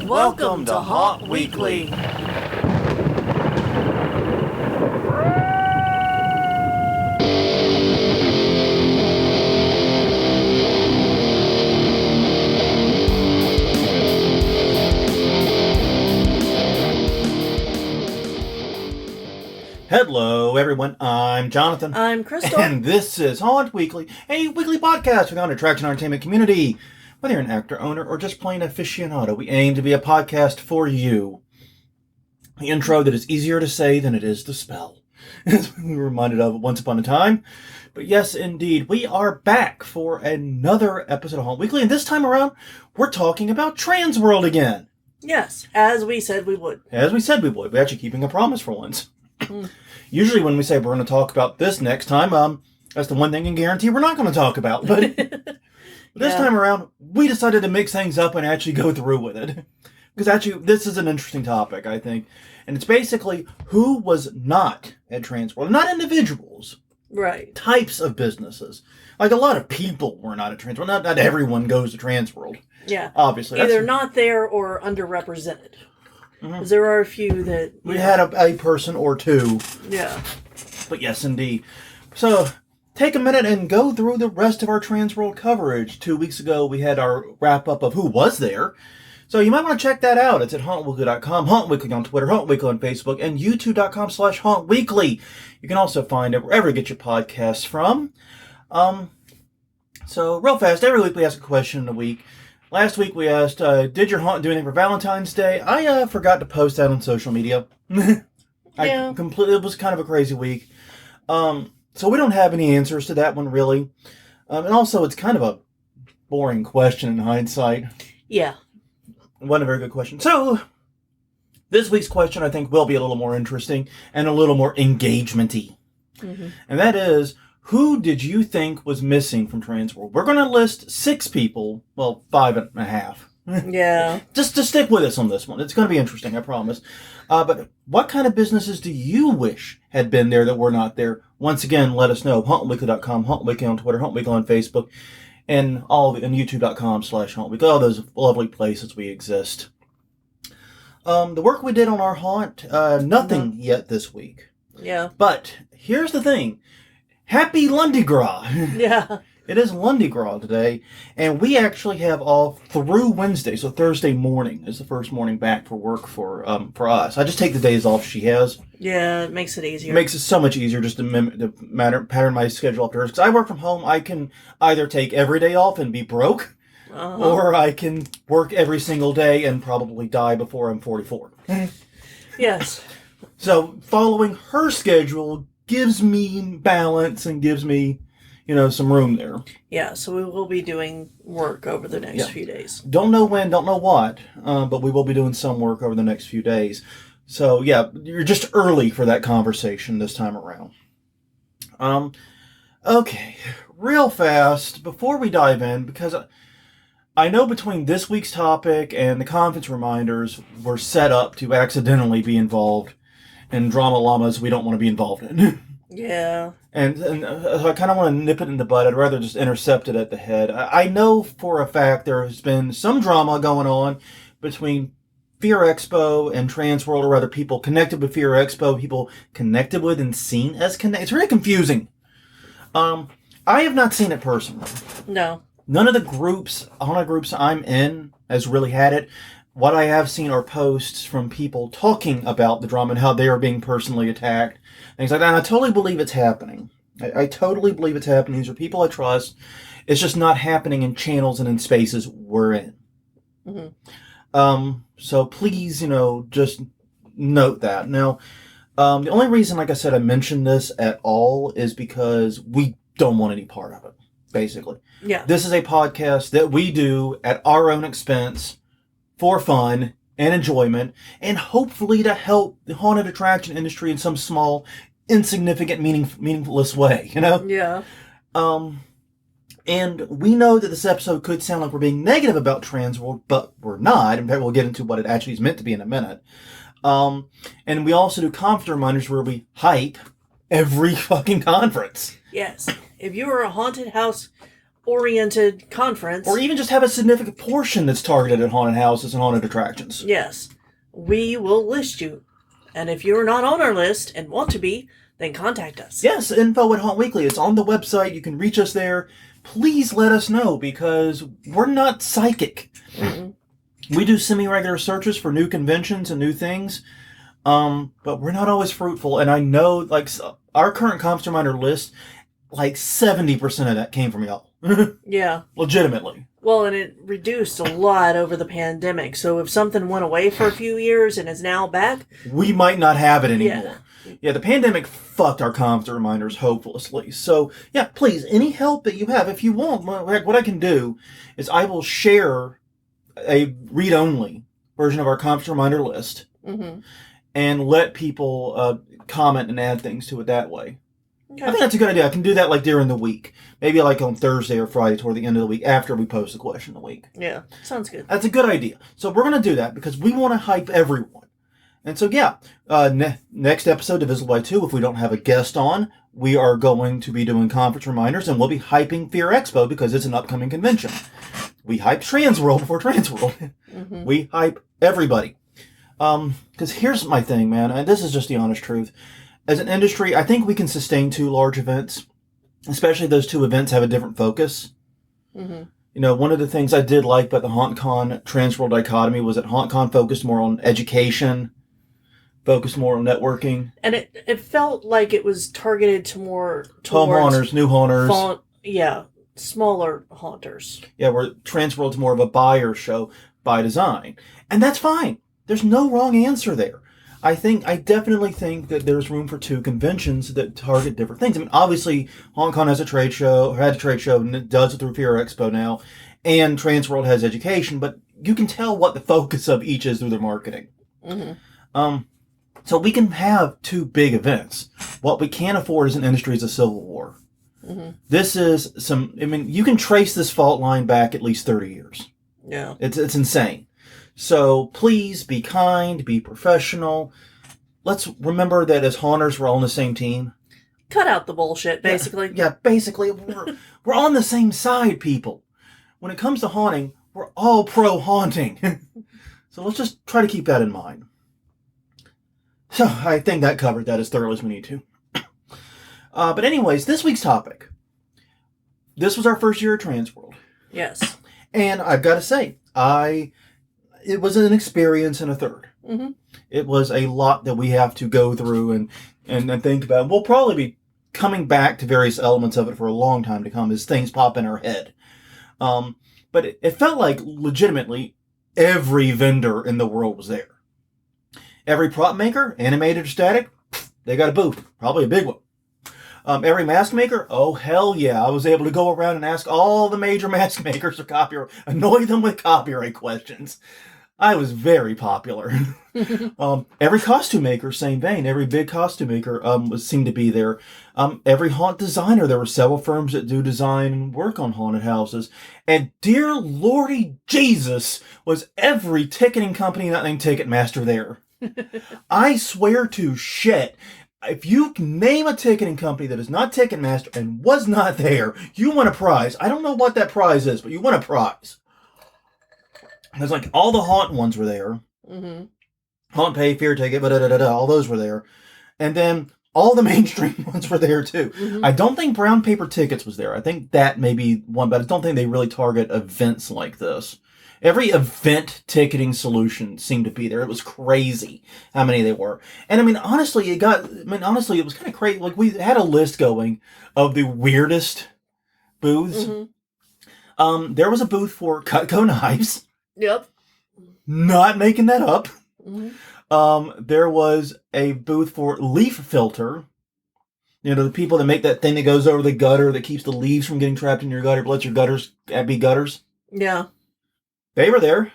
Welcome to Haunt Weekly. Hello, everyone. I'm Jonathan. I'm Crystal. And this is Haunt Weekly, a weekly podcast for the attraction entertainment community. Whether you're an actor, owner, or just plain aficionado, we aim to be a podcast for you. The intro that is easier to say than it is to spell. As we were reminded of once upon a time. But yes, indeed, we are back for another episode of Haunt Weekly. And this time around, we're talking about Transworld again. Yes, as we said we would. As we said we would. We're actually keeping a promise for once. Usually when we say we're going to talk about this next time, that's the one thing I can guarantee we're not going to talk about. But this time around, we decided to mix things up and actually go through with it. Because actually, this is an interesting topic, I think. And it's basically who was not at Transworld. Not individuals. Right. Types of businesses. Like a lot of people were not at Transworld. Not everyone goes to Transworld. Yeah. Obviously. Either not there or underrepresented. Because there are a few that... We had a person or two. Yeah. But yes, indeed. So, take a minute and go through the rest of our Transworld coverage. 2 weeks ago, we had our wrap-up of who was there. So you might want to check that out. It's at hauntweekly.com, hauntweekly on Twitter, hauntweekly on Facebook, and youtube.com/hauntweekly. You can also find it wherever you get your podcasts from. So, real fast, every week we ask a question in a week. Last week we asked, did your haunt do anything for Valentine's Day? I forgot to post that on social media. It was kind of a crazy week. So we don't have any answers to that one, really. And also, it's kind of a boring question in hindsight. Yeah. It wasn't a very good question. So, this week's question, I think, will be a little more interesting and a little more engagement-y. Mm-hmm. And that is, who did you think was missing from Transworld? We're going to list 6 people. Well, 5.5. Yeah. Just stick with us on this one. It's going to be interesting, I promise. But what kind of businesses do you wish had been there that were not there? Once again, let us know. HauntWeekly.com, HauntWeekly on Twitter, HauntWeekly on Facebook, and YouTube.com/HauntWeekly. All those lovely places we exist. The work we did on our haunt, nothing yet this week. Yeah. But here's the thing. Happy Lundi Gras. Yeah. It is Lundi Gras today, and we actually have off through Wednesday, so Thursday morning is the first morning back for work for us. I just take the days off she has. Yeah, it makes it easier. It makes it so much easier just to pattern my schedule after hers. Because I work from home, I can either take every day off and be broke, or I can work every single day and probably die before I'm 44. Yes. So following her schedule gives me balance and gives me, some room there. Yeah, so we will be doing work over the next few days. Don't know when, don't know what, but we will be doing some work over the next few days. So, yeah, you're just early for that conversation this time around. Okay, real fast, before we dive in, because I know between this week's topic and the conference reminders, we're set up to accidentally be involved in drama llamas we don't want to be involved in. Yeah. And I kind of want to nip it in the bud. I'd rather just intercept it at the head. I know for a fact there has been some drama going on between Fear Expo and Transworld, or rather people connected with Fear Expo, people connected with and seen as connected. It's really confusing. I have not seen it personally. No. None of the honor groups I'm in has really had it. What I have seen are posts from people talking about the drama and how they are being personally attacked. Things like that. And I totally believe it's happening. I totally believe it's happening. These are people I trust. It's just not happening in channels and in spaces we're in. Mm-hmm. So please, just note that. Now, the only reason, like I said, I mentioned this at all is because we don't want any part of it, basically. Yeah. This is a podcast that we do at our own expense, for fun and enjoyment, and hopefully to help the haunted attraction industry in some small, insignificant, meaningless way, Yeah. And we know that this episode could sound like we're being negative about Transworld, but we're not. In fact, we'll get into what it actually is meant to be in a minute. And we also do conference reminders where we hype every fucking conference. Yes. If you are a haunted house oriented conference, or even just have a significant portion that's targeted at haunted houses and haunted attractions. yes, we will list you. And if you're not on our list and want to be, then contact us. Yes, info at Haunt Weekly. It's on the website. You can reach us there. Please let us know, because we're not psychic. Mm-mm. We do semi-regular searches for new conventions and new things, but we're not always fruitful. And I know, like, our current Comps Reminder list, like 70% of that came from y'all. Yeah. Legitimately. Well, and it reduced a lot over the pandemic. So if something went away for a few years and is now back, we might not have it anymore. Yeah, the pandemic fucked our Comps Reminders hopelessly. So, yeah, please, any help that you have, if you want, what I can do is I will share a read-only version of our Comps Reminder list mm-hmm. and let people comment and add things to it that way. Okay. I think that's a good idea. I can do that like during the week. Maybe like on Thursday or Friday toward the end of the week after we post the question of the week. Yeah, sounds good. That's a good idea. So we're going to do that because we want to hype everyone. And so, yeah, next episode, Divisible by 2, if we don't have a guest on, we are going to be doing conference reminders, and we'll be hyping Fear Expo because it's an upcoming convention. We hype Transworld before Transworld. Mm-hmm. We hype everybody. Because here's my thing, man, and this is just the honest truth. As an industry, I think we can sustain 2 large events, especially if those 2 events have a different focus. Mm-hmm. You know, one of the things I did like about the HauntCon Transworld dichotomy was that HauntCon focused more on education, focused more on networking. And it felt like it was targeted to more Home haunters, new haunters. Smaller haunters. Yeah, where Transworld's more of a buyer show by design. And that's fine. There's no wrong answer there. I definitely think that there's room for 2 conventions that target different things. I mean, obviously, HauntCon has a trade show, or had a trade show, and it does it through Fear Expo now, and Transworld has education, but you can tell what the focus of each is through their marketing. Mm-hmm. So we can have 2 big events. What we can't afford as an industry is a civil war. Mm-hmm. This is you can trace this fault line back at least 30 years. Yeah. It's insane. So please be kind, be professional. Let's remember that as haunters, we're all on the same team. Cut out the bullshit, basically. Yeah, basically, we're on the same side, people. When it comes to haunting, we're all pro haunting. So let's just try to keep that in mind. So I think that covered that as thoroughly as we need to. But anyways, this week's topic. This was our first year at Transworld. Yes. And I've got to say, it was an experience and a third. Mm-hmm. It was a lot that we have to go through and think about. We'll probably be coming back to various elements of it for a long time to come as things pop in our head. But it felt like legitimately every vendor in the world was there. Every prop maker, animated or static, they got a booth. Probably a big one. Every mask maker, oh hell yeah. I was able to go around and ask all the major mask makers for annoy them with copyright questions. I was very popular. Every costume maker, same vein. Every big costume maker seemed to be there. Every haunt designer, there were several firms that do design and work on haunted houses. And dear Lordy Jesus, was every ticketing company not named Ticketmaster there. I swear to shit. If you name a ticketing company that is not Ticketmaster and was not there, you win a prize. I don't know what that prize is, but you win a prize. Because, like, all the haunt ones were there. Mm-hmm. Haunt Pay, Fear Ticket, all those were there. And then all the mainstream ones were there, too. Mm-hmm. I don't think Brown Paper Tickets was there. I think that may be one, but I don't think they really target events like this. Every event ticketing solution seemed to be there. It was crazy how many they were. And I mean, honestly, it was kind of crazy. Like, we had a list going of the weirdest booths. Mm-hmm. There was a booth for Cutco knives. Yep. Not making that up. Mm-hmm. There was a booth for leaf filter. You know, the people that make that thing that goes over the gutter that keeps the leaves from getting trapped in your gutter, but lets your gutters be gutters. Yeah. They were there.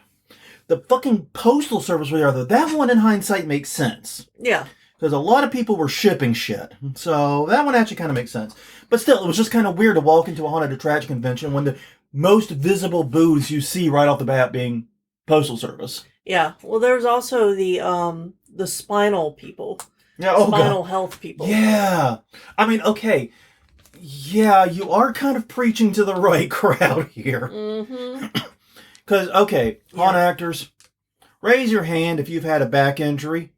The fucking postal service were there. Though that one, in hindsight, makes sense. Yeah. Because a lot of people were shipping shit. So that one actually kind of makes sense. But still, it was just kind of weird to walk into a haunted attraction convention when the most visible booths you see right off the bat being postal service. Yeah. Well, there's also the spinal people. Yeah. Oh, spinal God. health people. Yeah. I mean, okay. Yeah, you are kind of preaching to the right crowd here. Mm-hmm. Because, okay, haunt Yeah. actors, raise your hand if you've had a back injury.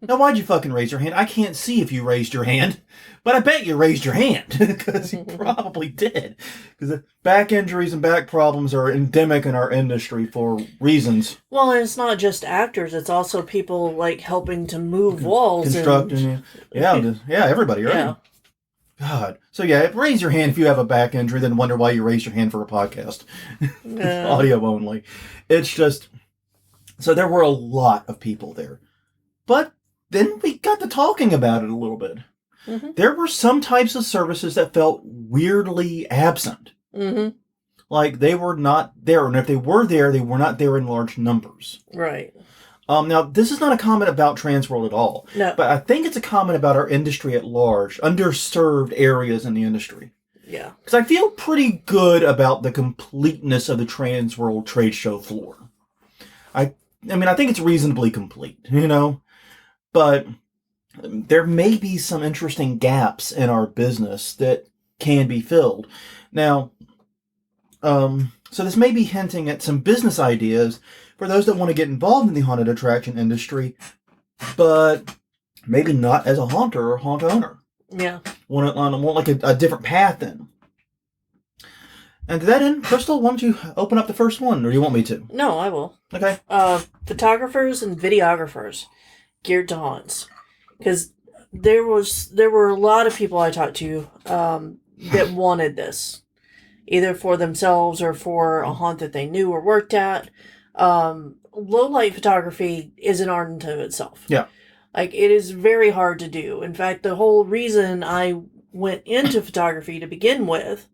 Now, why'd you fucking raise your hand? I can't see if you raised your hand, but I bet you raised your hand, because you probably did. Because back injuries and back problems are endemic in our industry for reasons. Well, and it's not just actors; it's also people like helping to move walls Constructing, and yeah, everybody, right? yeah. God. So, yeah, raise your hand if you have a back injury, then wonder why you raised your hand for a podcast. Audio only. It's just... So there were a lot of people there. But then we got to talking about it a little bit. Mm-hmm. There were some types of services that felt weirdly absent. Mm-hmm. Like they were not there. And if they were there, they were not there in large numbers. Right. Now, this is not a comment about Transworld at all. No. But I think it's a comment about our industry at large, underserved areas in the industry. Yeah. Because I feel pretty good about the completeness of the Transworld trade show floor. I mean, I think it's reasonably complete, you know? But there may be some interesting gaps in our business that can be filled. Now, so this may be hinting at some business ideas for those that want to get involved in the haunted attraction industry, but maybe not as a haunter or haunt owner. Yeah. Want like a different path in. And to that end, Crystal, why don't you open up the first one, or do you want me to? No, I will. Okay. Photographers and videographers geared to haunts, because there were a lot of people I talked to that wanted this, either for themselves or for a haunt that they knew or worked at. Low light photography is an art unto itself. Yeah. Like, it is very hard to do. In fact, the whole reason I went into photography to begin with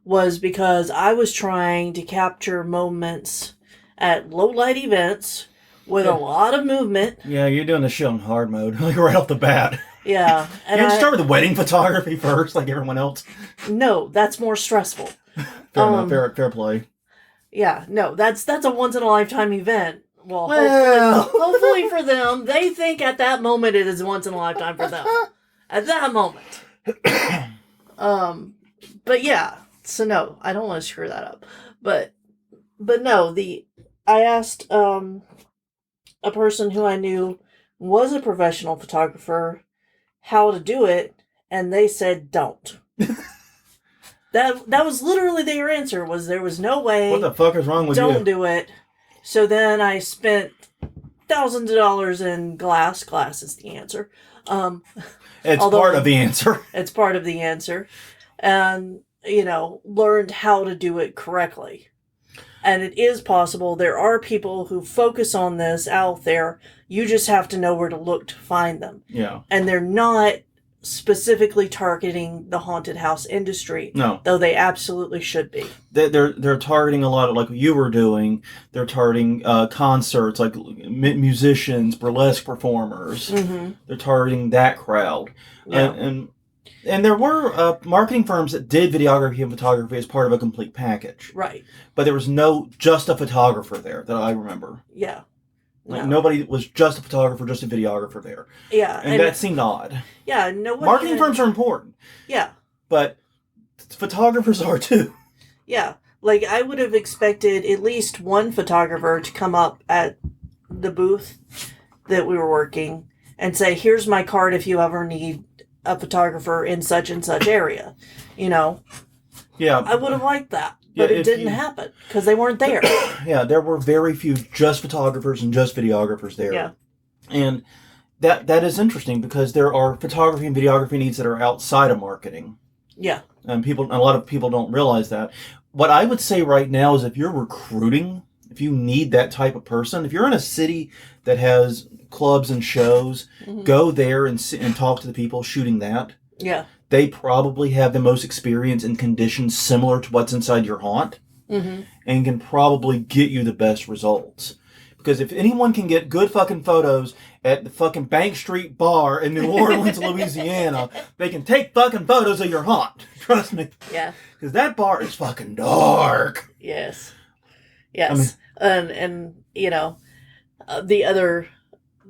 was because I was trying to capture moments at low light events with a lot of movement. Yeah, you're doing the show in hard mode, like right off the bat. Yeah. And you start with the wedding photography first, like everyone else. No, that's more stressful. Fair enough, fair play. Yeah, no, that's a once in a lifetime event. Well, hopefully for them, they think at that moment it is once in a lifetime for them. At that moment. But yeah, so no, I don't want to screw that up. But no, I asked a person who I knew was a professional photographer how to do it, and they said don't. That was literally their answer, was there was no way. What the fuck is wrong with you? Don't do it. So then I spent thousands of dollars in glass. Glass is the answer. It's part of the answer. It's part of the answer. And, learned how to do it correctly. And it is possible. There are people who focus on this out there. You just have to know where to look to find them. Yeah. And they're not specifically targeting the haunted house industry. No. Though they absolutely should be. They're targeting a lot of, like you were doing. They're targeting concerts, like musicians, burlesque performers. Mm-hmm. They're targeting that crowd. Yeah. And there were marketing firms that did videography and photography as part of a complete package. Right. But there was just a photographer there that I remember. Yeah. Like, nobody was just a photographer, just a videographer there. Yeah. And that seemed odd. Yeah, nobody. Marketing firms are important. Yeah. But photographers are too. Yeah. Like, I would have expected at least one photographer to come up at the booth that we were working and say, here's my card if you ever need a photographer in such and such area. Yeah. I would have liked that. But it didn't happen because they weren't there. Yeah, there were very few just photographers and just videographers there. Yeah. And that is interesting because there are photography and videography needs that are outside of marketing. Yeah. And a lot of people don't realize that. What I would say right now is if you're recruiting, if you need that type of person, if you're in a city that has clubs and shows, go there and talk to the people shooting that. Yeah. They probably have the most experience in conditions similar to what's inside your haunt and can probably get you the best results. Because if anyone can get good fucking photos at the fucking Bank Street Bar in New Orleans, Louisiana, they can take fucking photos of your haunt. Trust me. Yeah. Because that bar is fucking dark. Yes. Yes. And the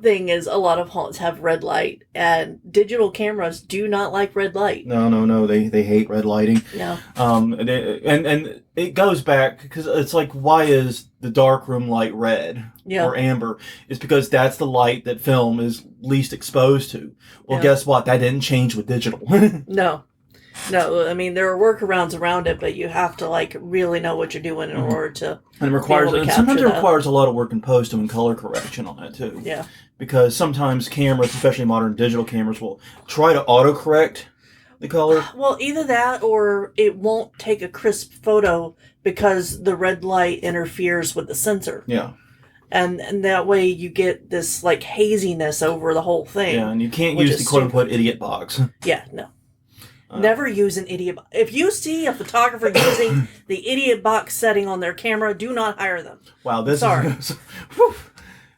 thing is a lot of haunts have red light, and digital cameras do not like red light. No. They hate red lighting. No. And it goes back because it's like, why is the darkroom light red or amber? It's because that's the light that film is least exposed to. Well, guess what? That didn't change with digital. No, I mean, there are workarounds around it, but you have to, like, really know what you're doing in order to. And it requires, and sometimes it requires a lot of work in post and color correction on that, too. Yeah. Because sometimes cameras, especially modern digital cameras, will try to autocorrect the color. Well, either that or it won't take a crisp photo because the red light interferes with the sensor. Yeah. And that way you get this, like, haziness over the whole thing. Yeah, and you can't use the quote-unquote idiot box. Yeah, no. Never use an idiot box. If you see a photographer using the idiot box setting on their camera, do not hire them. Wow, this is...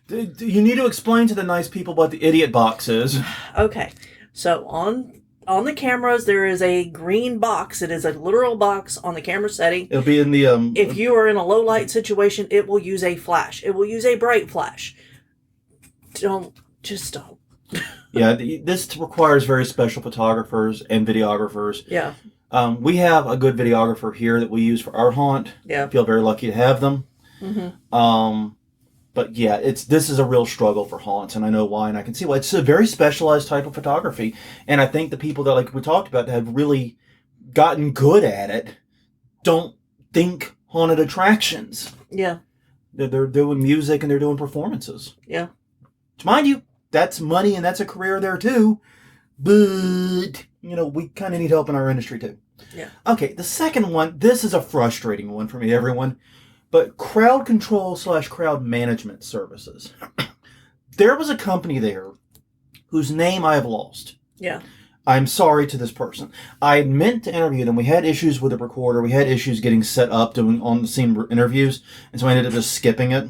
You need to explain to the nice people what the idiot box is. Okay, so on the cameras, there is a green box. It is a literal box on the camera setting. It'll be in the... if you are in a low light situation, it will use a flash. It will use a bright flash. Don't. Yeah, this requires very special photographers and videographers. Yeah. We have a good videographer here that we use for our haunt. Yeah. I feel very lucky to have them. Mm-hmm. But yeah, this is a real struggle for haunts, and I know why, and I can see why. It's a very specialized type of photography, and I think the people that, like we talked about, that have really gotten good at it don't think haunted attractions. Yeah. They're doing music and they're doing performances. Yeah. Mind you, that's money and that's a career there too. But, we kind of need help in our industry too. Yeah. Okay, the second one, this is a frustrating one for me, everyone. But crowd control / crowd management services. There was a company there whose name I have lost. Yeah. I'm sorry to this person. I meant to interview them. We had issues with the recorder. We had issues getting set up doing on-the-scene interviews. And so I ended up just skipping it.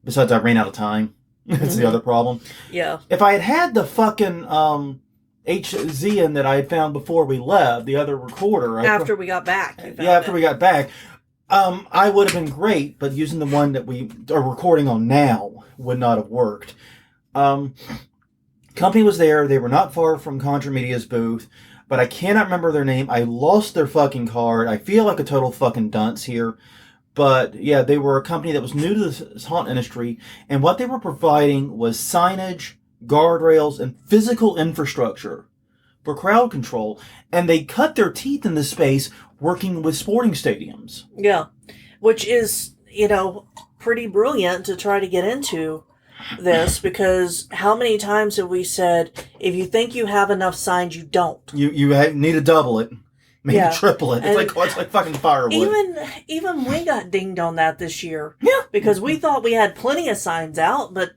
Besides, I ran out of time. That's the other problem. Yeah. If I had the fucking HZ in that I had found before we left, the other recorder. After we got back. After we got back. I would have been great, but using the one that we are recording on now would not have worked. Company was there. They were not far from Contra Media's booth, but I cannot remember their name. I lost their fucking card. I feel like a total fucking dunce here. But, yeah, they were a company that was new to the haunt industry, and what they were providing was signage, guardrails, and physical infrastructure for crowd control, and they cut their teeth in this space working with sporting stadiums. Yeah, which is, pretty brilliant to try to get into this, because how many times have we said, if you think you have enough signs, you don't. You need to double it. Maybe triple it. It's like fucking firewood. Even we got dinged on that this year. Yeah. Because we thought we had plenty of signs out, but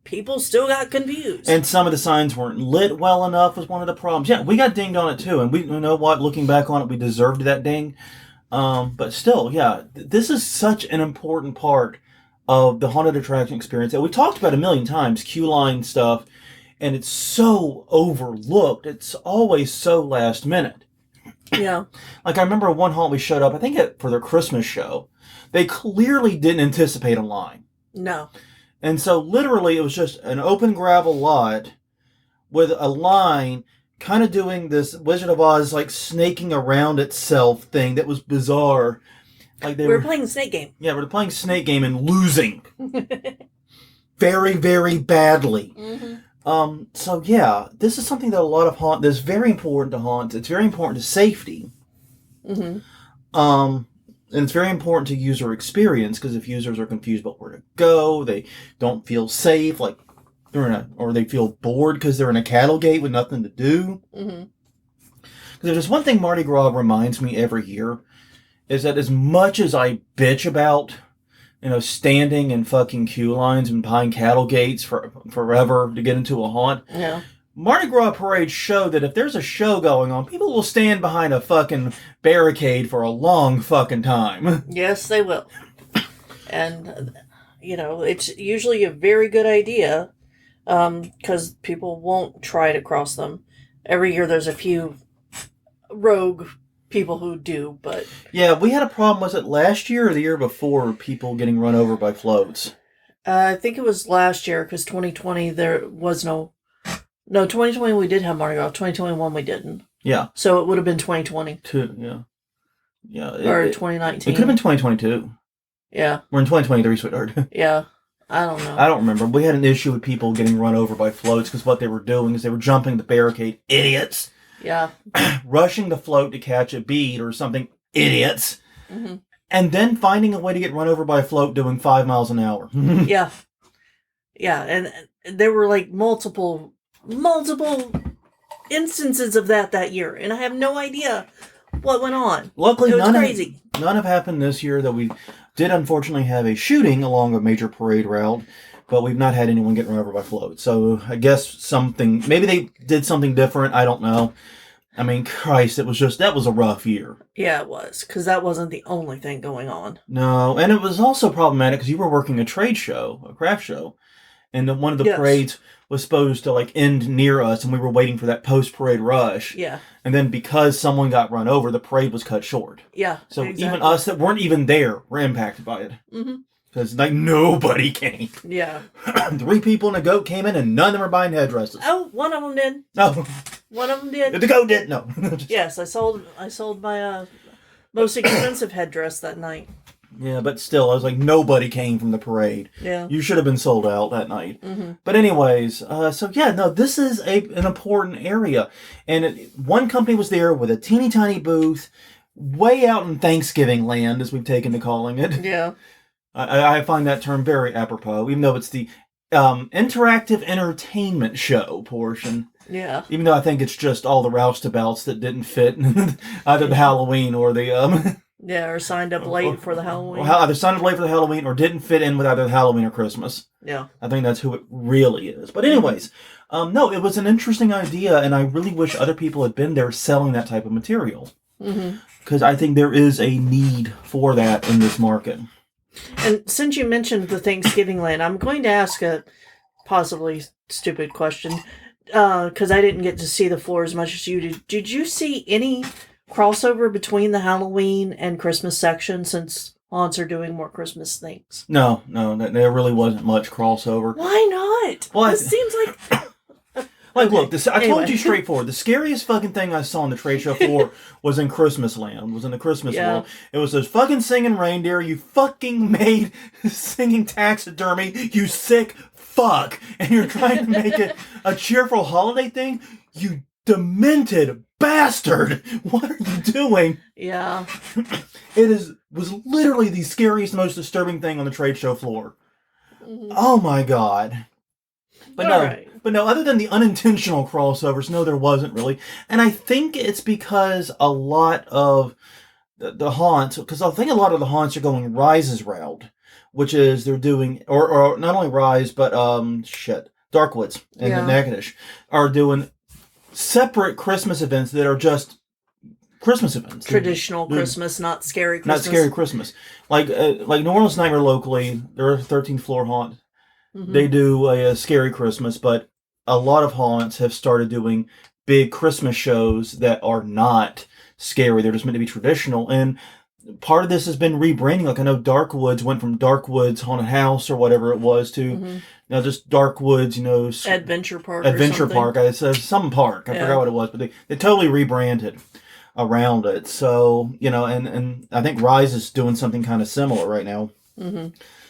people still got confused. And some of the signs weren't lit well enough was one of the problems. Yeah, we got dinged on it too. And you know what? Looking back on it, we deserved that ding. But still, yeah, this is such an important part of the haunted attraction experience that we talked about a million times, queue line stuff. And it's so overlooked. It's always so last minute. Yeah. Like, I remember one haunt we showed up, I think for their Christmas show. They clearly didn't anticipate a line. No. And so, literally, it was just an open gravel lot with a line kind of doing this Wizard of Oz, like, snaking around itself thing that was bizarre. Like we were playing Snake Game. Yeah, we were playing Snake Game and losing. Very, very badly. Mm-hmm. So yeah, this is something that a lot of that's very important to haunts. It's very important to safety. Mm-hmm. And it's very important to user experience, because if users are confused about where to go, they don't feel safe, like or they feel bored because they're in a cattle gate with nothing to do. Mm-hmm. Because there's one thing Mardi Gras reminds me every year, is that as much as I bitch about standing in fucking queue lines and behind cattle gates for forever to get into a haunt. Yeah. Mardi Gras parades show that if there's a show going on, people will stand behind a fucking barricade for a long fucking time. Yes, they will. And, it's usually a very good idea, because people won't try to cross them. Every year there's a few rogue people who do, but... Yeah, we had a problem, was it last year or the year before, people getting run over by floats? I think it was last year because 2020 there was no. No, 2020 we did have Mardi Gras. 2021 we didn't. Yeah. So it would have been 2020 Yeah. Yeah. or It 2019. could have been 2022. Yeah. We're in 2023, sweetheart. Yeah. I don't know. I don't remember. We had an issue with people getting run over by floats because what they were doing is they were jumping the barricade. Idiots. Yeah. Rushing the float to catch a bead or something. Idiots. Mm-hmm. And then finding a way to get run over by a float doing 5 miles an hour. Yeah. Yeah. And there were like multiple instances of that year. And I have no idea what went on. Luckily, it was crazy. None have happened this year, though we did unfortunately have a shooting along a major parade route, but we've not had anyone get run over by floats. So I guess maybe they did something different. I don't know. I mean, Christ, that was a rough year. Yeah, it was, because that wasn't the only thing going on. No, and it was also problematic because you were working a trade show, a craft show, and one of the parades was supposed to like end near us, and we were waiting for that post-parade rush. Yeah. And then because someone got run over, the parade was cut short. Yeah. So even us that weren't even there were impacted by it. Mm-hmm. Because like nobody came. Yeah. 3 people and a goat came in, and none of them were buying headdresses. Oh, one of them did. No. One of them did. The goat did. No. Yes, I sold my most expensive headdress that night. Yeah, but still, I was like, nobody came from the parade. Yeah. You should have been sold out that night. Mm-hmm. But anyways, so yeah, no, this is an important area. And one company was there with a teeny tiny booth, way out in Thanksgiving land, as we've taken to calling it. Yeah. I find that term very apropos, even though it's the interactive entertainment show portion. Yeah. Even though I think it's just all the roustabouts that didn't fit either the Halloween or the... Yeah, or signed up late for the Halloween. Either signed up late for the Halloween or didn't fit in with either Halloween or Christmas. Yeah. I think that's who it really is. But anyways, no, it was an interesting idea, and I really wish other people had been there selling that type of material. Because I think there is a need for that in this market. And since you mentioned the Thanksgiving land, I'm going to ask a possibly stupid question. Because I didn't get to see the floor as much as you did. Did you see any crossover between the Halloween and Christmas section since haunts are doing more Christmas things? No, there really wasn't much crossover. Why not? Well, this seems like... Like, okay. Look, I told you straightforward. The scariest fucking thing I saw on the trade show floor was in Christmas Land. Was in the Christmas world. It was those fucking singing reindeer. You fucking made singing taxidermy. You sick fuck. And you're trying to make it a cheerful holiday thing? You demented bastard. What are you doing? Yeah. It was literally the scariest, most disturbing thing on the trade show floor. Mm-hmm. Oh my god. But no, other than the unintentional crossovers, no, there wasn't really. And I think it's because a lot of the haunts, because I think a lot of the haunts are going Rise's route, which is they're doing, or not only Rise, but, Darkwoods and the Natchitoches are doing separate Christmas events that are just Christmas events. Traditional Christmas, not scary Christmas. Not scary Christmas. Like New Orleans Nightmare locally, they're a 13th floor haunt. Mm-hmm. They do a scary Christmas, but a lot of haunts have started doing big Christmas shows that are not scary. They're just meant to be traditional. And part of this has been rebranding. Like I know Darkwoods went from Darkwoods Haunted House or whatever it was to now just Darkwoods, Adventure Park. Adventure Park. I said some park. I forgot what it was, but they totally rebranded around it. So, and I think Rise is doing something kind of similar right now. Mm-hmm.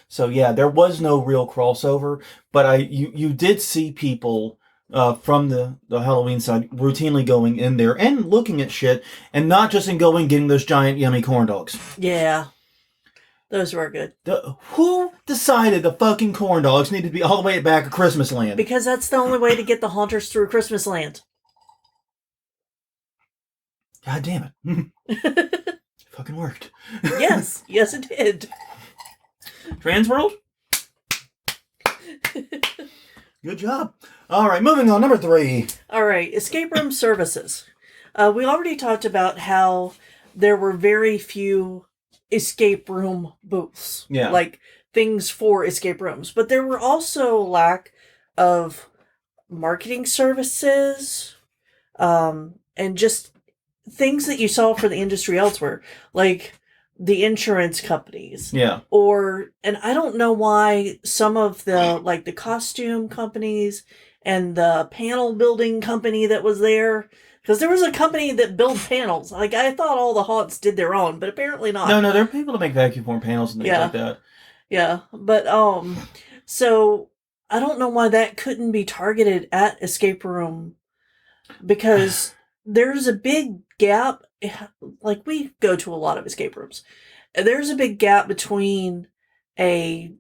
So yeah, there was no real crossover, but you did see people from the Halloween side routinely going in there and looking at shit, and not just in going getting those giant yummy corn dogs. Yeah, those were good. Who decided the fucking corn dogs needed to be all the way back at Christmas Land? Because that's the only way to get the haunters through Christmas Land. God damn it! It fucking worked. Yes, it did. Transworld? Good job. All right, moving on. Number 3. All right, escape room services. We already talked about how there were very few escape room booths. Yeah. Like things for escape rooms. But there were also lack of marketing services and just things that you saw for the industry elsewhere. Like the insurance companies. Yeah. And I don't know why some of the, like the costume companies and the panel building company that was there, because there was a company that built panels. Like, I thought all the haunts did their own, but apparently not. No, there are people that make vacuum form panels and things like that. Yeah, but so I don't know why that couldn't be targeted at escape room, because there's a big gap. Like, we go to a lot of escape rooms. There's a big gap between a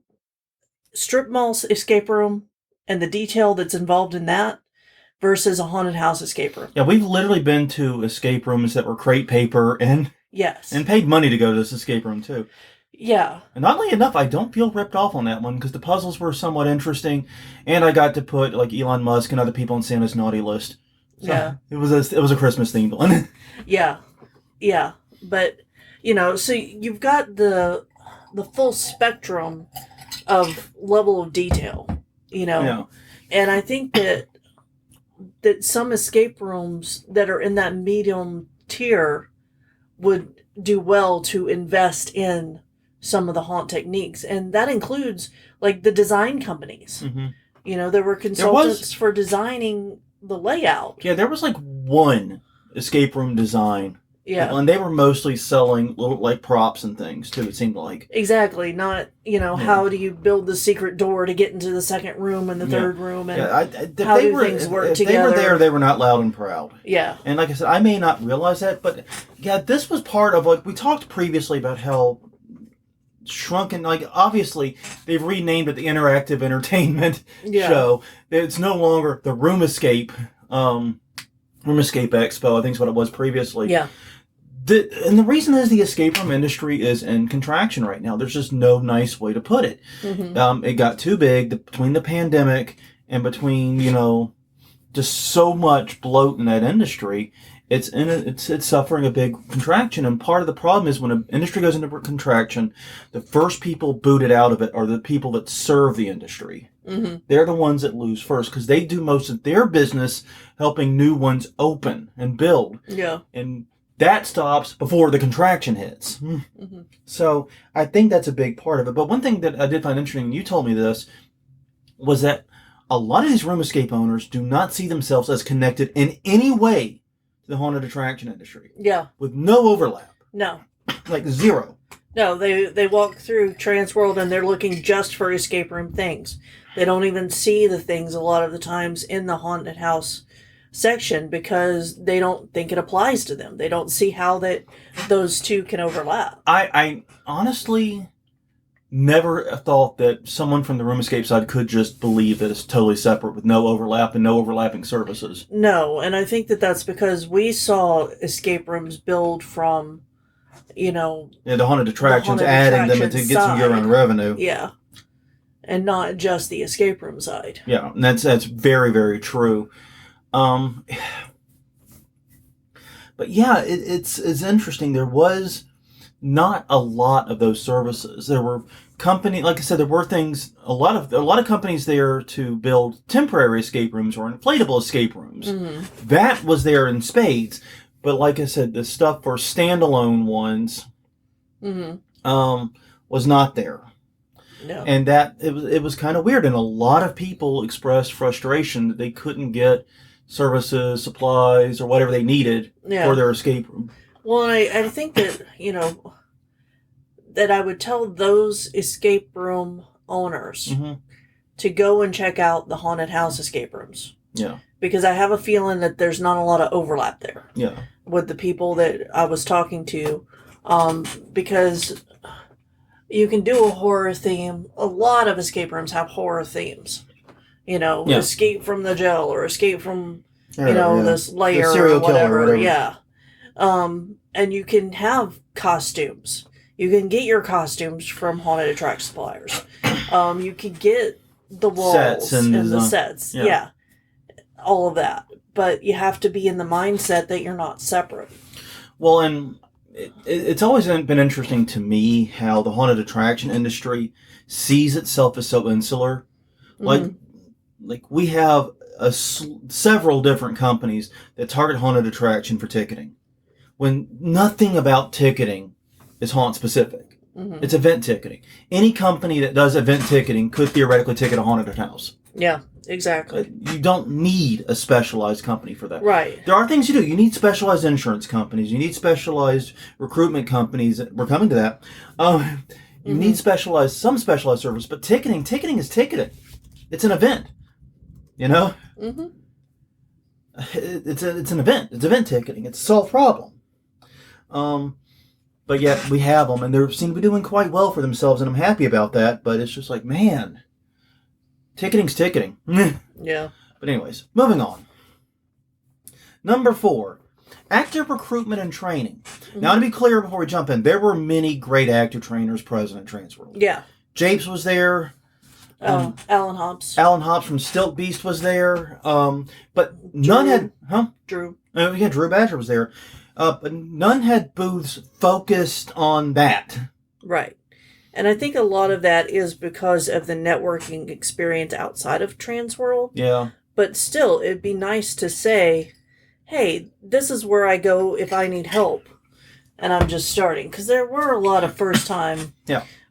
strip mall escape room and the detail that's involved in that versus a haunted house escape room. Yeah, we've literally been to escape rooms that were crepe paper and Yes. and paid money to go to this escape room too. Yeah. And oddly enough, I don't feel ripped off on that one because the puzzles were somewhat interesting, and I got to put like Elon Musk and other people on Santa's naughty list. So Yeah. it was a Christmas themed one. Yeah. Yeah. But so you've got the full spectrum of level of detail, Yeah. And I think that some escape rooms that are in that medium tier would do well to invest in some of the haunt techniques, and that includes like the design companies. Mm-hmm. There were consultants for designing the layout. Yeah, there was like one escape room design. Yeah. And they were mostly selling little like props and things too, it seemed like. Exactly. Not, how do you build the secret door to get into the second room and the third room, and how do things work together. They were there, they were not loud and proud. Yeah. And like I said, I may not realize that, but yeah, this was part of, like, we talked previously about how shrunken, like, obviously they've renamed it the Interactive Entertainment Show. It's no longer the Room Escape Expo, I think is what it was previously. Yeah. And the reason is the escape room industry is in contraction right now. There's just no nice way to put it. Mm-hmm. It got too big between the pandemic and between, just so much bloat in that industry. It's suffering a big contraction. And part of the problem is when an industry goes into contraction, the first people booted out of it are the people that serve the industry. Mm-hmm. They're the ones that lose first because they do most of their business helping new ones open and build. Yeah. And that stops before the contraction hits. Mm-hmm. So I think that's a big part of it. But one thing that I did find interesting, and you told me this, was that a lot of these room escape owners do not see themselves as connected in any way to the haunted attraction industry. Yeah. With no overlap. No. Like zero. No, they walk through Transworld and they're looking just for escape room things. They don't even see the things a lot of the times in the haunted house section because they don't think it applies to them. They don't see how those two can overlap. I honestly never thought that someone from the room escape side could just believe that it's totally separate with no overlap and no overlapping services. No, and I think that's because we saw escape rooms build from, the haunted attractions, adding them to get some year-round revenue. Yeah. And not just the escape room side. Yeah, and that's very, very true. But yeah, it's interesting. There was not a lot of those services. There were like I said, there were things. A lot of companies there to build temporary escape rooms or inflatable escape rooms. Mm-hmm. That was there in spades. But like I said, the stuff for standalone ones, was not there. No. And that it was kind of weird. And a lot of people expressed frustration that they couldn't get services, supplies, or whatever they needed for their escape room. Well, I think that, that I would tell those escape room owners to go and check out the haunted house escape rooms. Yeah. Because I have a feeling that there's not a lot of overlap there. Yeah. With the people that I was talking to. Because you can do a horror theme. A lot of escape rooms have horror themes. Escape from the jail or escape from, this lair or whatever. Yeah. And you can have costumes. You can get your costumes from haunted attraction suppliers. You can get the walls sets and the sets. Yeah. All of that. But you have to be in the mindset that you're not separate. Well, and it's always been interesting to me how the haunted attraction industry sees itself as so insular. Like we have several different companies that target haunted attraction for ticketing, when nothing about ticketing is haunt specific. Mm-hmm. It's event ticketing. Any company that does event ticketing could theoretically ticket a haunted house. Yeah, exactly. You don't need a specialized company for that. Right. There are things you do. You need specialized insurance companies. You need specialized recruitment companies. We're coming to that. You need some specialized service, but ticketing is ticketing. It's an event. You know? Mm-hmm. It's an event. It's event ticketing. It's a solved problem. But yet we have them, and they seem to be doing quite well for themselves, and I'm happy about that. But it's just like, man, ticketing's ticketing. Yeah. But anyways, moving on. Number 4, actor recruitment and training. Mm-hmm. Now, to be clear before we jump in, there were many great actor trainers present at Transworld. Yeah. Japes was there. Alan Hobbs. Alan Hobbs from Stilt Beast was there. But none had... Huh? Drew. Yeah, Drew Badger was there. But none had booths focused on that. Right. And I think a lot of that is because of the networking experience outside of Transworld. Yeah. But still, it'd be nice to say, hey, this is where I go if I need help. And I'm just starting. Because there were a lot of first time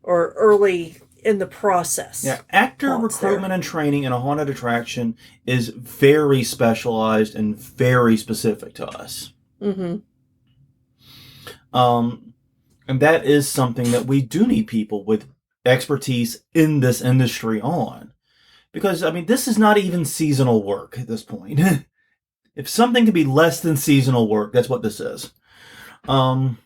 or early in the process. Yeah. Actor recruitment and training in a haunted attraction is very specialized and very specific to us. Mm-hmm. And that is something that we do need people with expertise in this industry on. Because, I mean, this is not even seasonal work at this point. If something can be less than seasonal work, that's what this is. And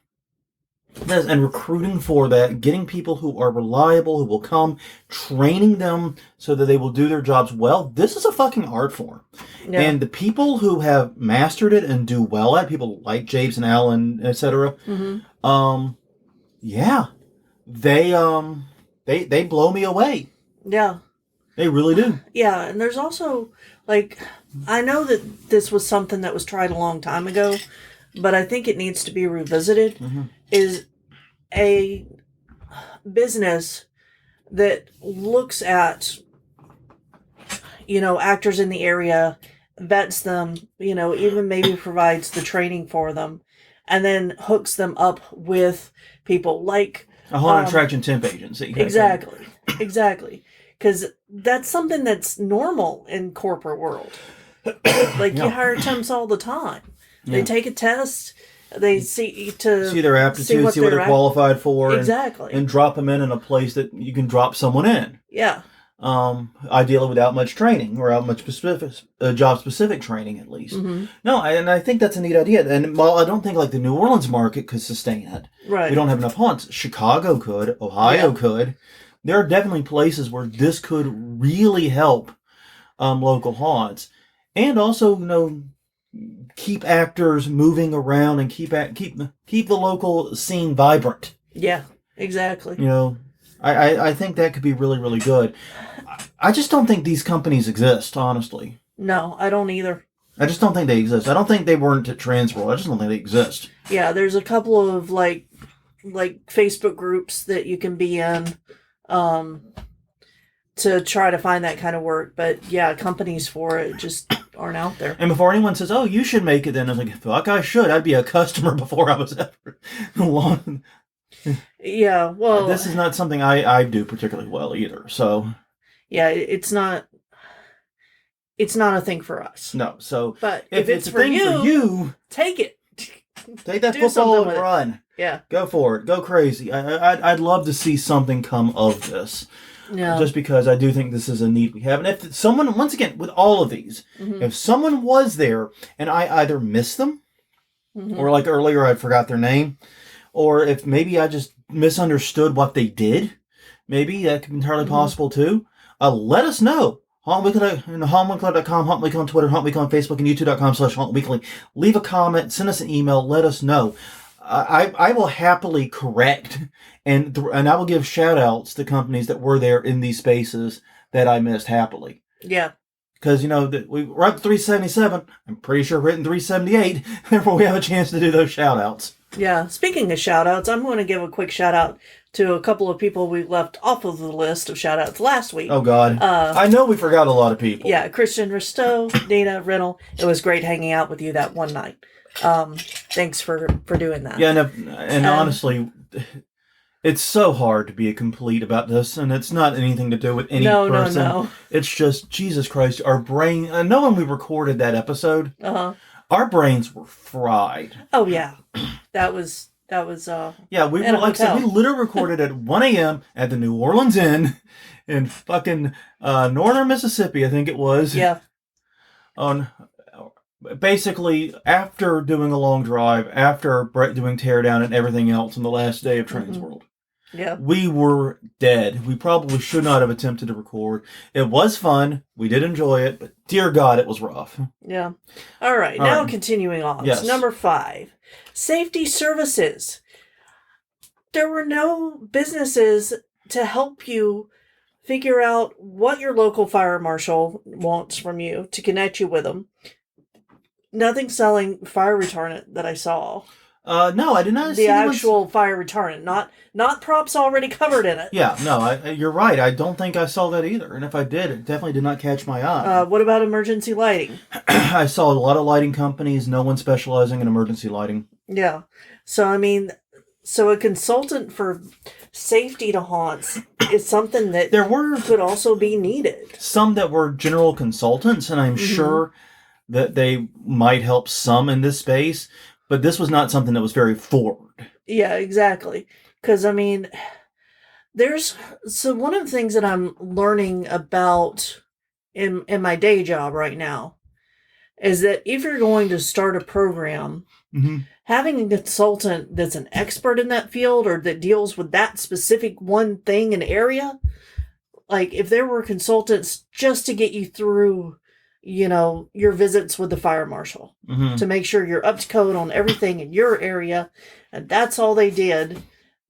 recruiting for that, getting people who are reliable, who will come, training them so that they will do their jobs well. This is a fucking art form. Yeah. And the people who have mastered it and do well at it, people like Japes and Alan, etc., they blow me away. Yeah. They really do. Yeah, and there's also, like, I know that this was something that was tried a long time ago, but I think it needs to be revisited, is a business that looks at, actors in the area, vets them, even maybe provides the training for them, and then hooks them up with people like... A haunted attraction temp agency. Exactly. Exactly. Because that's something that's normal in corporate world. Like, you hire temps all the time. They take a test. They see their aptitude, see what they're qualified for. Exactly. And drop them in a place that you can drop someone in. Yeah. Ideally without much training or without much job-specific training, at least. No, and I think that's a neat idea. And while I don't think like the New Orleans market could sustain it, right? We don't have enough haunts. Chicago could. Ohio could. There are definitely places where this could really help local haunts, and also keep actors moving around and keep the local scene vibrant. Yeah, exactly. I think that could be really, really good. I just don't think these companies exist, honestly. No, I don't either. I just don't think they exist. I don't think they weren't at Transworld. I just don't think they exist. Yeah, there's a couple of like Facebook groups that you can be in to try to find that kind of work. But yeah, companies for it just aren't out there. And before anyone says, "Oh, you should make it," then I was like, "Fuck, I should. I'd be a customer before I was ever long." Yeah, well, this is not something I do particularly well either. So yeah, it's not a thing for us. No. So but if it's a thing for you, take it. Take that football and run. Yeah. Go for it. Go crazy. I'd love to see something come of this. Yeah. Just because I do think this is a need we have. And if someone, once again, with all of these, if someone was there and I either missed them, or like earlier I forgot their name, or if maybe I just misunderstood what they did, maybe that could be entirely possible too, let us know. HauntWeekly.com, Haunt Weekly on Twitter, Haunt Weekly on Facebook, and YouTube.com/HauntWeekly. Leave a comment, send us an email, let us know. I will happily correct and I will give shout outs to companies that were there in these spaces that I missed happily. Yeah. Because, we're up to 377. I'm pretty sure we're hitting 378. Therefore, we have a chance to do those shout outs. Yeah. Speaking of shout outs, I'm going to give a quick shout out to a couple of people we left off of the list of shout outs last week. Oh, God. I know we forgot a lot of people. Yeah. Christian Risto, Dana Rinnell. It was great hanging out with you that one night. Thanks for doing that. Yeah, and honestly, it's so hard to be complete about this, and it's not anything to do with any person. No. It's just, Jesus Christ, our brain... I know when we recorded that episode, our brains were fried. Oh, yeah. That was yeah, we were, like I said, we literally recorded at 1 a.m. at the New Orleans Inn in fucking northern Mississippi, I think it was. Yeah. Basically, after doing a long drive, after doing teardown and everything else on the last day of Transworld. Yeah. We were dead. We probably should not have attempted to record. It was fun. We did enjoy it, but dear God, it was rough. Yeah. All right. Now continuing on. Yes. Number 5. Safety services. There were no businesses to help you figure out what your local fire marshal wants from you to connect you with them. Nothing selling fire retardant that I saw. No, I did not see the actual fire retardant, not props already covered in it. Yeah, no, you're right. I don't think I saw that either. And if I did, it definitely did not catch my eye. What about emergency lighting? I saw a lot of lighting companies, no one specializing in emergency lighting. Yeah. So, I mean, a consultant for safety to haunts is something that could also be needed. Some that were general consultants, and I'm sure that they might help some in this space, but this was not something that was very forward. Yeah, exactly. Because, I mean, one of the things that I'm learning about in my day job right now is that if you're going to start a program, having a consultant that's an expert in that field or that deals with that specific one thing and area, like if there were consultants just to get you through, your visits with the fire marshal to make sure you're up to code on everything in your area, and that's all they did,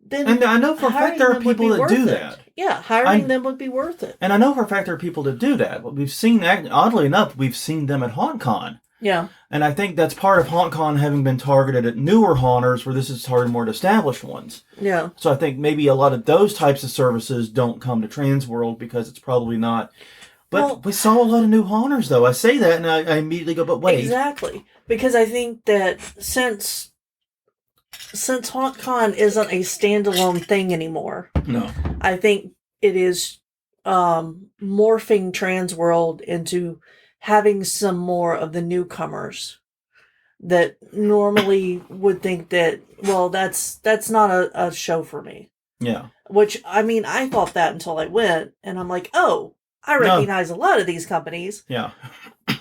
then and I know for a fact there are people that do that. Yeah, hiring them would be worth it. And I know for a fact there are people that do that. But we've seen, oddly enough, we've seen them at HauntCon. Yeah. And I think that's part of HauntCon having been targeted at newer haunters, where this is targeted more at established ones. Yeah. So I think maybe a lot of those types of services don't come to Transworld because it's probably not. But we saw a lot of new haunters, though. I say that, and I immediately go, but wait. Exactly. Because I think that since HauntCon isn't a standalone thing anymore, no, I think it is morphing Transworld into having some more of the newcomers that normally would think that, well, that's not a show for me. Yeah. Which, I mean, I thought that until I went, and I'm like, oh, I recognize a lot of these companies. Yeah.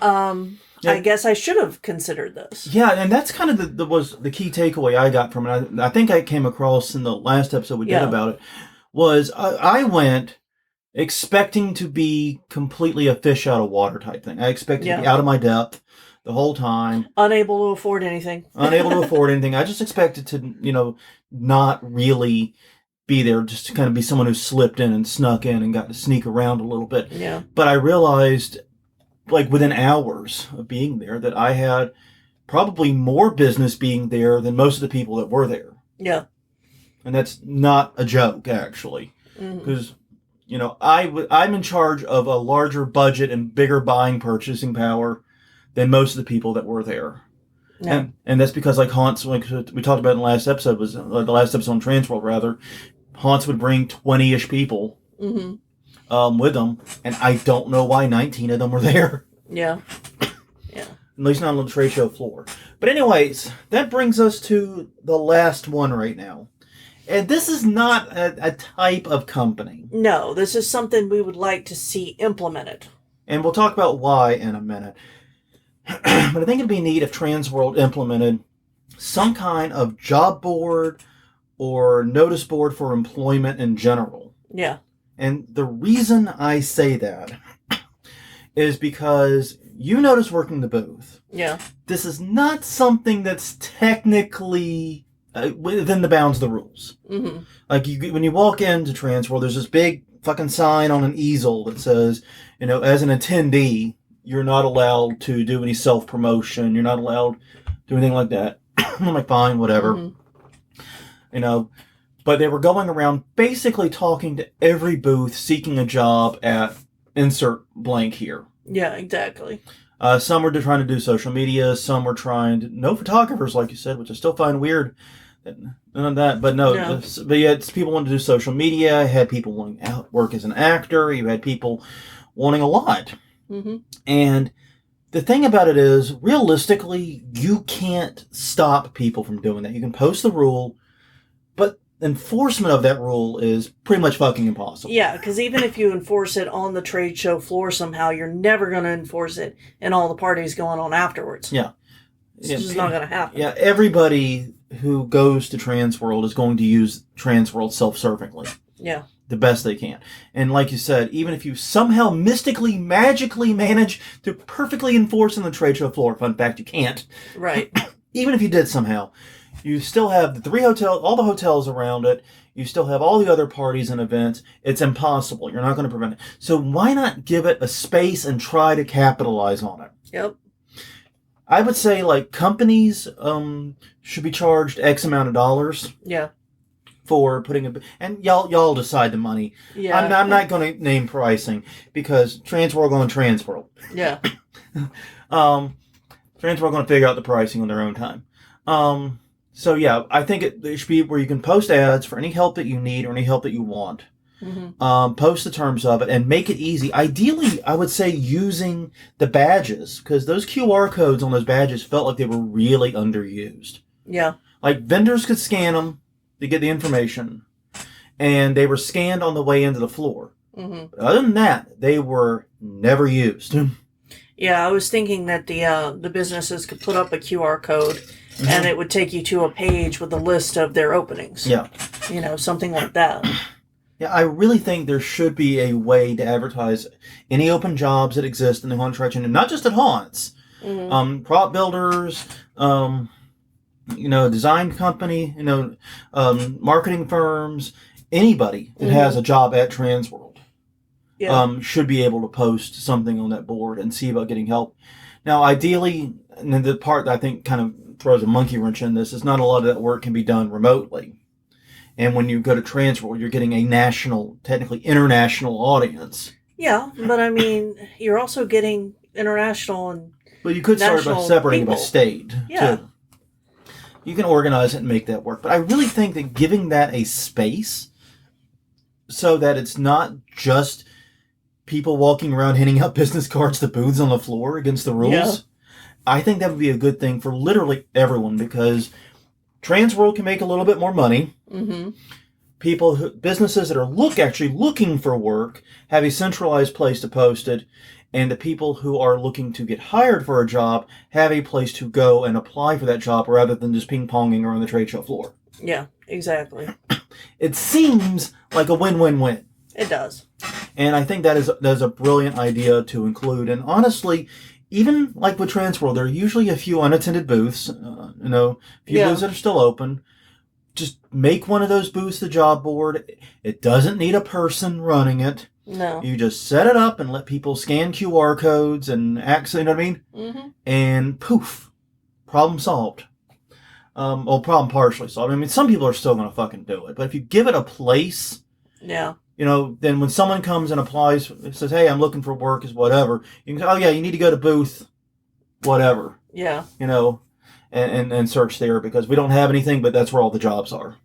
I guess I should have considered this. Yeah, and that's kind of was the key takeaway I got from it. I think I came across in the last episode we did about it, was I went expecting to be completely a fish out of water type thing. I expected to be out of my depth the whole time. Unable to afford anything. I just expected to, not really be there, just to kind of be someone who slipped in and snuck in and got to sneak around a little bit. Yeah. But I realized, like within hours of being there, that I had probably more business being there than most of the people that were there. Yeah. And that's not a joke, actually. Because, I'm in charge of a larger budget and bigger buying purchasing power than most of the people that were there. Yeah. And that's because, like, haunts, like we talked about in the last episode, was the last episode on Transworld, rather, haunts would bring 20-ish people with them, and I don't know why 19 of them were there. Yeah. Yeah. At least not on the trade show floor. But anyways, that brings us to the last one right now. And this is not a type of company. No, this is something we would like to see implemented. And we'll talk about why in a minute. But I think it'd be neat if Transworld implemented some kind of job board or notice board for employment in general. Yeah. And the reason I say that is because you notice working the booth. Yeah. This is not something that's technically within the bounds of the rules. Like when you walk into Transworld, there's this big fucking sign on an easel that says, as an attendee, you're not allowed to do any self-promotion. You're not allowed to do anything like that. I'm like, fine, whatever. But they were going around basically talking to every booth seeking a job at insert blank here. Yeah, exactly. Some were trying to do social media. Some were no photographers, like you said, which I still find weird None of that, but no. No. But yeah, it's people wanting to do social media. You had people wanting to work as an actor. You had people wanting a lot. Mm-hmm. And the thing about it is, realistically, you can't stop people from doing that. You can post the rule, but enforcement of that rule is pretty much fucking impossible. Yeah, because even if you enforce it on the trade show floor somehow, you're never going to enforce it in all the parties going on afterwards. Yeah. It's just not going to happen. Yeah, everybody who goes to Transworld is going to use Transworld self-servingly. Yeah. The best they can. And like you said, even if you somehow mystically, magically manage to perfectly enforce on the trade show floor, fun fact, you can't. Right. Even if you did somehow, you still have the 3 hotels, all the hotels around it. You still have all the other parties and events. It's impossible. You're not going to prevent it. So why not give it a space and try to capitalize on it? Yep. I would say, like, companies should be charged X amount of dollars. Yeah. For putting a, and y'all decide the money. Yeah. I'm not going to name pricing because Transworld going Transworld. Yeah. Transworld going to figure out the pricing on their own time. So yeah, I think it should be where you can post ads for any help that you need or any help that you want. Mm-hmm. Post the terms of it and make it easy. Ideally, I would say using the badges because those QR codes on those badges felt like they were really underused. Yeah. Like vendors could scan them to get the information, and they were scanned on the way into the floor. Mm-hmm. But other than that, they were never used. Yeah, I was thinking that the businesses could put up a QR code, mm-hmm. and it would take you to a page with a list of their openings. Yeah. You know, something like that. Yeah, I really think there should be a way to advertise any open jobs that exist in the haunt attraction, and not just at haunts. Mm-hmm. Prop builders, design company, marketing firms, anybody that mm-hmm. has a job at Transworld Yeah. should be able to post something on that board and see about getting help. Now, ideally, and then the part that I think kind of throws a monkey wrench in this is not a lot of that work can be done remotely. And when you go to Transworld, you're getting a national, technically international audience. Yeah, but I mean, you're also getting international and But you could start by separating by state, yeah. too. You can organize it and make that work. But I really think that giving that a space so that it's not just people walking around handing out business cards to booths on the floor against the rules, yeah. I think that would be a good thing for literally everyone because Transworld can make a little bit more money. Mm-hmm. Businesses that are actually looking for work have a centralized place to post it. And the people who are looking to get hired for a job have a place to go and apply for that job rather than just ping-ponging around the trade show floor. Yeah, exactly. It seems like a win-win-win. It does. And I think that is a brilliant idea to include. And honestly, even like with Transworld, there are usually a few unattended booths, a few booths that are still open. Just make one of those booths the job board. It doesn't need a person running it. No. You just set it up and let people scan QR codes and access, you know what I mean? Mm-hmm. And poof, problem solved. Problem partially solved. I mean, some people are still going to fucking do it. But if you give it a place, yeah, then when someone comes and applies, it says, hey, I'm looking for work, is whatever. You can say, oh, yeah, you need to go to booth, whatever. Yeah. And search there because we don't have anything, but that's where all the jobs are.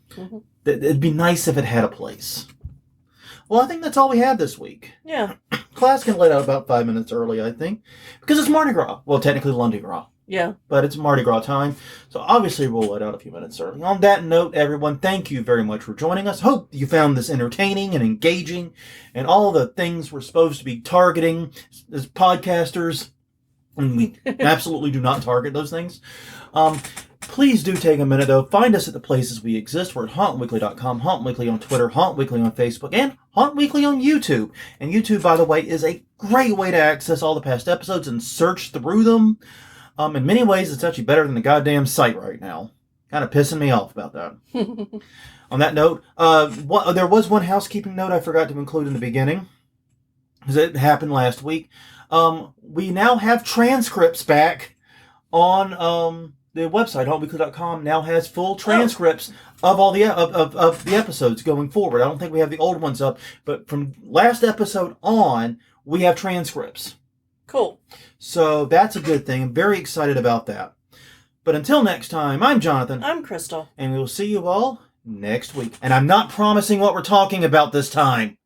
Mm-hmm. It'd be nice if it had a place. Well, I think that's all we had this week. Yeah. Class can let out about 5 minutes early, I think. Because it's Mardi Gras. Well, technically Lundi Gras. Yeah. But it's Mardi Gras time. So obviously we'll let out a few minutes early. On that note, everyone, thank you very much for joining us. Hope you found this entertaining and engaging. And all the things we're supposed to be targeting as podcasters. And we absolutely do not target those things. Please do take a minute, though. Find us at the places we exist. We're at HauntWeekly.com, Haunt Weekly on Twitter, Haunt Weekly on Facebook, and Haunt Weekly on YouTube. And YouTube, by the way, is a great way to access all the past episodes and search through them. In many ways, it's actually better than the goddamn site right now. Kind of pissing me off about that. On that note, there was one housekeeping note I forgot to include in the beginning, because it happened last week. We now have transcripts back on the website, HauntWeekly.com, now has full transcripts of all the of the episodes going forward. I don't think we have the old ones up, but from last episode on, we have transcripts. Cool. So that's a good thing. I'm very excited about that. But until next time, I'm Jonathan. I'm Crystal. And we will see you all next week. And I'm not promising what we're talking about this time.